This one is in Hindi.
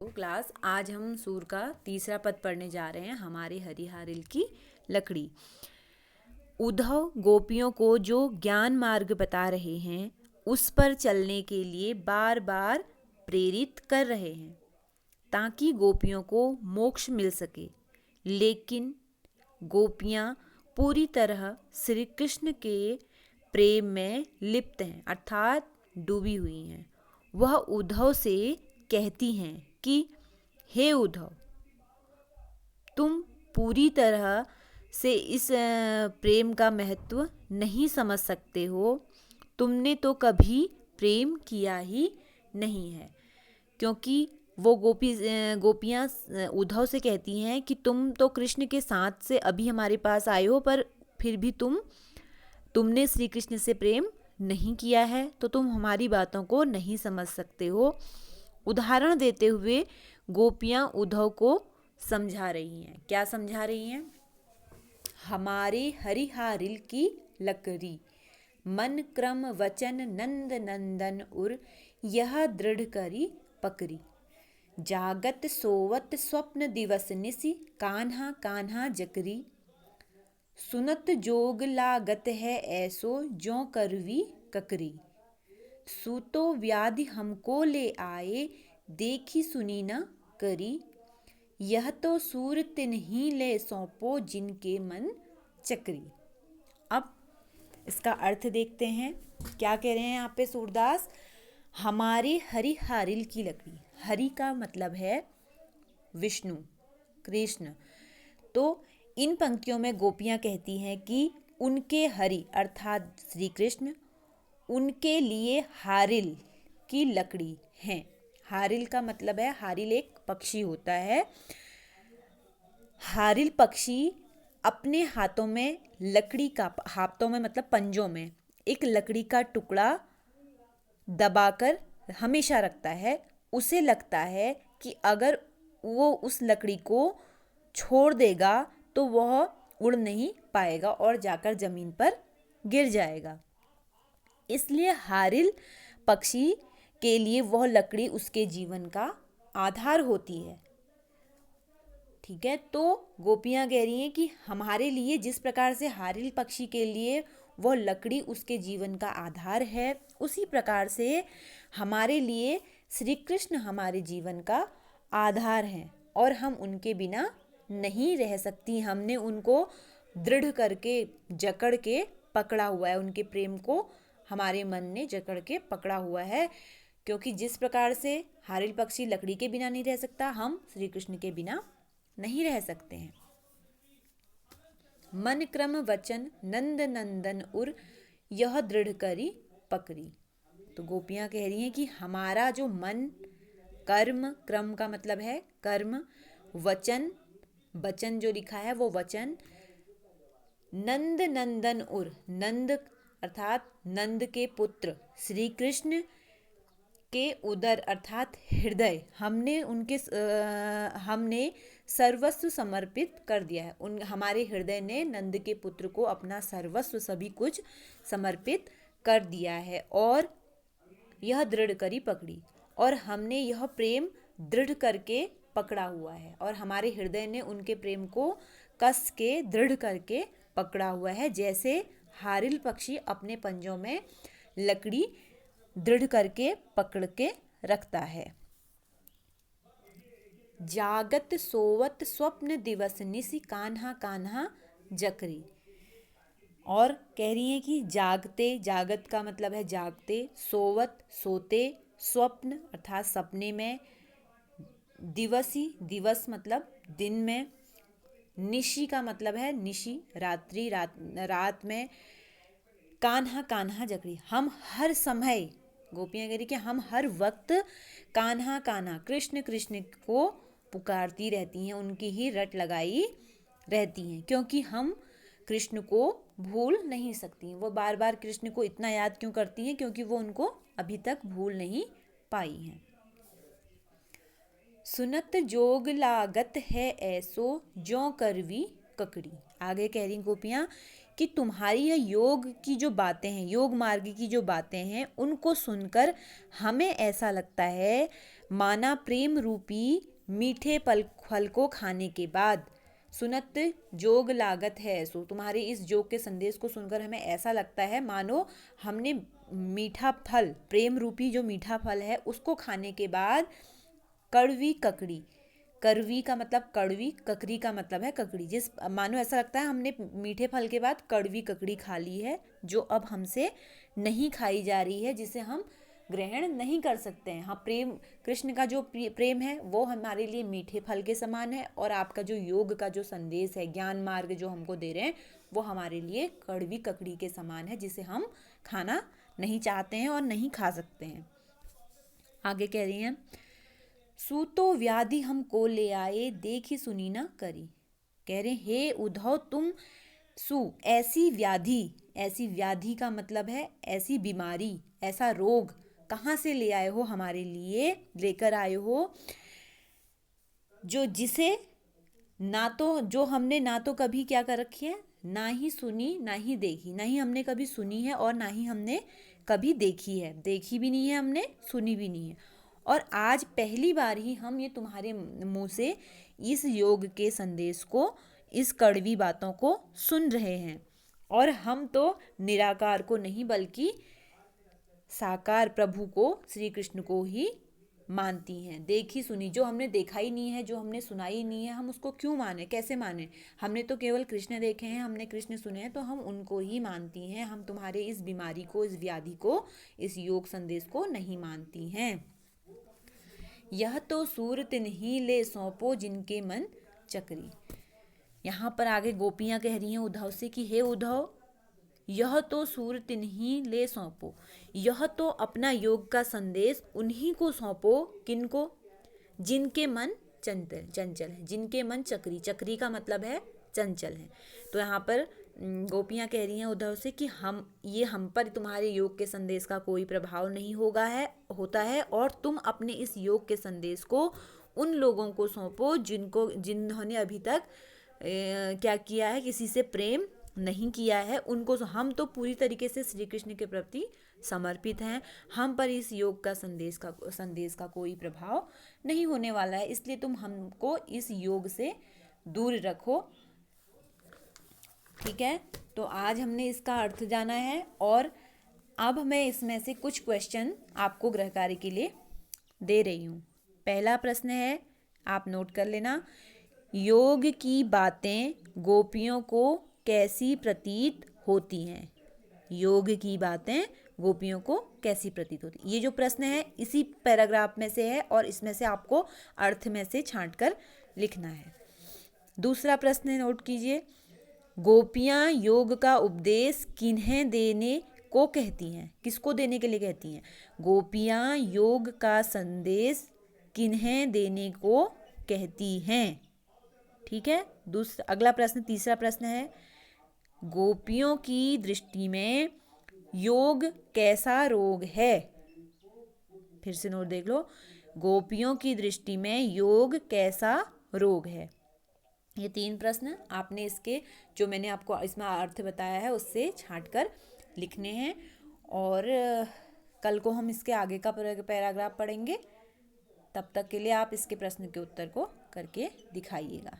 क्लास आज हम सूर का तीसरा पद पढ़ने जा रहे हैं। हमारे हरिहारिल की लकड़ी। उद्धव गोपियों को जो ज्ञान मार्ग बता रहे हैं उस पर चलने के लिए बार बार प्रेरित कर रहे हैं ताकि गोपियों को मोक्ष मिल सके। लेकिन गोपियाँ पूरी तरह श्री कृष्ण के प्रेम में लिप्त हैं, अर्थात डूबी हुई हैं। वह उद्धव से कहती हैं कि हे उद्धव, तुम पूरी तरह से इस प्रेम का महत्व नहीं समझ सकते हो। तुमने तो कभी प्रेम किया ही नहीं है। क्योंकि वो गोपियाँ उद्धव से कहती हैं कि तुम तो कृष्ण के साथ से अभी हमारे पास आए हो, पर फिर भी तुमने श्री कृष्ण से प्रेम नहीं किया है, तो तुम हमारी बातों को नहीं समझ सकते हो। उदाहरण देते हुए गोपियाँ उद्धव को समझा रही हैं। क्या समझा रही हैं? हमारे हरिहारिल की लकड़ी, मन क्रम वचन नंद नंदन उर, यह दृढ़ करी पकड़ी। जागत सोवत स्वप्न दिवस निसी, कान्हा कान्हा जकरी। सुनत जोग लागत है ऐसो, ज्यों करवी ककरी। सूतो व्याधि हमको ले आए, देखी सुनी न करी। यह तो सूर तिन्हीं ले सौंपो, जिनके मन चकरी। अब इसका अर्थ देखते हैं। क्या कह रहे हैं यहाँ पे सूरदास? हमारे हरिहारिल की लकड़ी। हरि का मतलब है विष्णु, कृष्ण। तो इन पंक्तियों में गोपियाँ कहती हैं कि उनके हरि अर्थात श्री कृष्ण उनके लिए हारिल की लकड़ी हैं। हारिल का मतलब है, हारिल एक पक्षी होता है। हारिल पक्षी अपने हाथों में लकड़ी का, हाथों में मतलब पंजों में एक लकड़ी का टुकड़ा दबाकर हमेशा रखता है। उसे लगता है कि अगर वो उस लकड़ी को छोड़ देगा तो वह उड़ नहीं पाएगा और जाकर जमीन पर गिर जाएगा। इसलिए हारिल पक्षी के लिए वह लकड़ी उसके जीवन का आधार होती है। ठीक है, तो गोपियाँ कह रही हैं कि हमारे लिए जिस प्रकार से हारिल पक्षी के लिए वह लकड़ी उसके जीवन का आधार है, उसी प्रकार से हमारे लिए श्री कृष्ण हमारे जीवन का आधार हैं और हम उनके बिना नहीं रह सकती। हमने उनको दृढ़ करके जकड़ के पकड़ा हुआ है, उनके प्रेम को हमारे मन ने जकड़ के पकड़ा हुआ है। क्योंकि जिस प्रकार से हारिल पक्षी लकड़ी के बिना नहीं रह सकता, हम श्री कृष्ण के बिना नहीं रह सकते हैं। मन क्रम वचन नंद नंदन उर, यह दृढ़ करी पकड़ी। तो गोपियाँ कह रही हैं कि हमारा जो मन, कर्म, क्रम का मतलब है कर्म, वचन, वचन जो लिखा है वो वचन, नंद नंदन उर, नंद अर्थात नंद के पुत्र श्री कृष्ण के उदर अर्थात हृदय, हमने सर्वस्व समर्पित कर दिया है। हमारे हृदय ने नंद के पुत्र को अपना सर्वस्व, सभी कुछ समर्पित कर दिया है और यह दृढ़ करी पकड़ी। और हमने यह प्रेम दृढ़ करके पकड़ा हुआ है और हमारे हृदय ने उनके प्रेम को कस के दृढ़ करके पकड़ा हुआ है। जैसे हारिल पक्षी अपने पंजों में लकड़ी दृढ़ करके पकड़ के रखता है। जागत सोवत स्वप्न दिवस निसी, कान्हा कान्हा जकरी। और कह रही हैं कि जागते, जागत का मतलब है जागते, सोवत सोते, स्वप्न अर्थात सपने में, दिवसी, दिवस मतलब दिन में, निशी का मतलब है निशी रात्रि, रात में, कान्हा कान्हा जकरी। हम हर समय, गोपियाँ कह रही कि हम हर वक्त कान्हा कान्हा, कृष्ण कृष्ण को पुकारती रहती हैं, उनकी ही रट लगाई रहती हैं। क्योंकि हम कृष्ण को भूल नहीं सकती। वो बार बार कृष्ण को इतना याद क्यों करती हैं? क्योंकि वो उनको अभी तक भूल नहीं पाई हैं। सुनत जोग लागत है ऐसो, ज्यों करवी ककड़ी। आगे कह रही गोपियाँ कि तुम्हारी यह योग की जो बातें हैं, योग मार्ग की जो बातें हैं, उनको सुनकर हमें ऐसा लगता है माना प्रेम रूपी मीठे फल को खाने के बाद सुनत जोग लागत है। सो तुम्हारे इस जोग के संदेश को सुनकर हमें ऐसा लगता है मानो हमने मीठा फल, प्रेम रूपी जो मीठा फल है उसको खाने के बाद कड़वी ककड़ी, करवी का मतलब कड़वी, ककड़ी का मतलब है ककड़ी, जिस मानो ऐसा लगता है हमने मीठे फल के बाद कड़वी ककड़ी खा ली है, जो अब हमसे नहीं खाई जा रही है, जिसे हम ग्रहण नहीं कर सकते हैं। हाँ, प्रेम, कृष्ण का जो प्रेम है वो हमारे लिए मीठे फल के समान है, और आपका जो योग का जो संदेश है, ज्ञान मार्ग जो हमको दे रहे हैं, वो हमारे लिए कड़वी ककड़ी के समान है, जिसे हम खाना नहीं चाहते हैं और नहीं खा सकते हैं। आगे कह रही हैं, सूतो व्याधि हमको ले आए, देखी सुनी न करी। कह रहे हे उद्धव, तुम ऐसी व्याधि का मतलब है ऐसी बीमारी, ऐसा रोग कहाँ से ले आए हो, हमारे लिए लेकर आए हो, जो हमने ना तो कभी क्या कर रखी है, ना ही सुनी ना ही देखी, ना ही हमने कभी सुनी है और ना ही हमने कभी देखी है, देखी भी नहीं है हमने, सुनी भी नहीं है, और आज पहली बार ही हम ये तुम्हारे मुंह से इस योग के संदेश को, इस कड़वी बातों को सुन रहे हैं। और हम तो निराकार को नहीं बल्कि साकार प्रभु को, श्री कृष्ण को ही मानती हैं। देखी सुनी, जो हमने देखा ही नहीं है, जो हमने सुना ही नहीं है, हम उसको क्यों माने, कैसे माने? हमने तो केवल कृष्ण देखे हैं, हमने कृष्ण सुने हैं, तो हम उनको ही मानती हैं। हम तुम्हारे इस बीमारी को, इस व्याधि को, इस योग संदेश को नहीं मानती हैं। यह तो सूरत नहीं ले सौंपो जिनके मन चक्री। यहाँ पर आगे गोपियाँ कह रही हैं उद्धव से कि हे उद्धव, यह तो सूरत नहीं ले सौंपो, यह तो अपना योग का संदेश उन्हीं को सौंपो, किनको? जिनके मन चंचल है, जिनके मन चक्री का मतलब है चंचल है। तो यहाँ पर गोपियाँ कह रही हैं उद्धव से कि हम पर तुम्हारे योग के संदेश का कोई प्रभाव नहीं होता है, और तुम अपने इस योग के संदेश को उन लोगों को सौंपो जिन्होंने अभी तक क्या किया है, किसी से प्रेम नहीं किया है, उनको। हम तो पूरी तरीके से श्री कृष्ण के प्रति समर्पित हैं, हम पर इस योग का संदेश का कोई प्रभाव नहीं होने वाला है, इसलिए तुम हमको इस योग से दूर रखो। ठीक है, तो आज हमने इसका अर्थ जाना है, और अब मैं इसमें से कुछ क्वेश्चन आपको गृह कार्य के लिए दे रही हूँ। पहला प्रश्न है, आप नोट कर लेना, योग की बातें गोपियों को कैसी प्रतीत होती हैं? योग की बातें गोपियों को कैसी प्रतीत होती? ये जो प्रश्न है इसी पैराग्राफ में से है, और इसमें से आपको अर्थ में से छांट कर लिखना है। दूसरा प्रश्न नोट कीजिए, गोपियाँ योग का उपदेश किन्हें देने को कहती हैं? किसको देने के लिए कहती हैं? गोपियाँ योग का संदेश किन्हें देने को कहती हैं? ठीक है। अगला प्रश्न, तीसरा प्रश्न है, गोपियों की दृष्टि में योग कैसा रोग है? फिर से नोट देख लो, गोपियों की दृष्टि में योग कैसा रोग है? ये 3 प्रश्न आपने इसके, जो मैंने आपको इसमें अर्थ बताया है, उससे छांट कर लिखने हैं, और कल को हम इसके आगे का पैराग्राफ पढ़ेंगे। तब तक के लिए आप इसके प्रश्न के उत्तर को करके दिखाइएगा।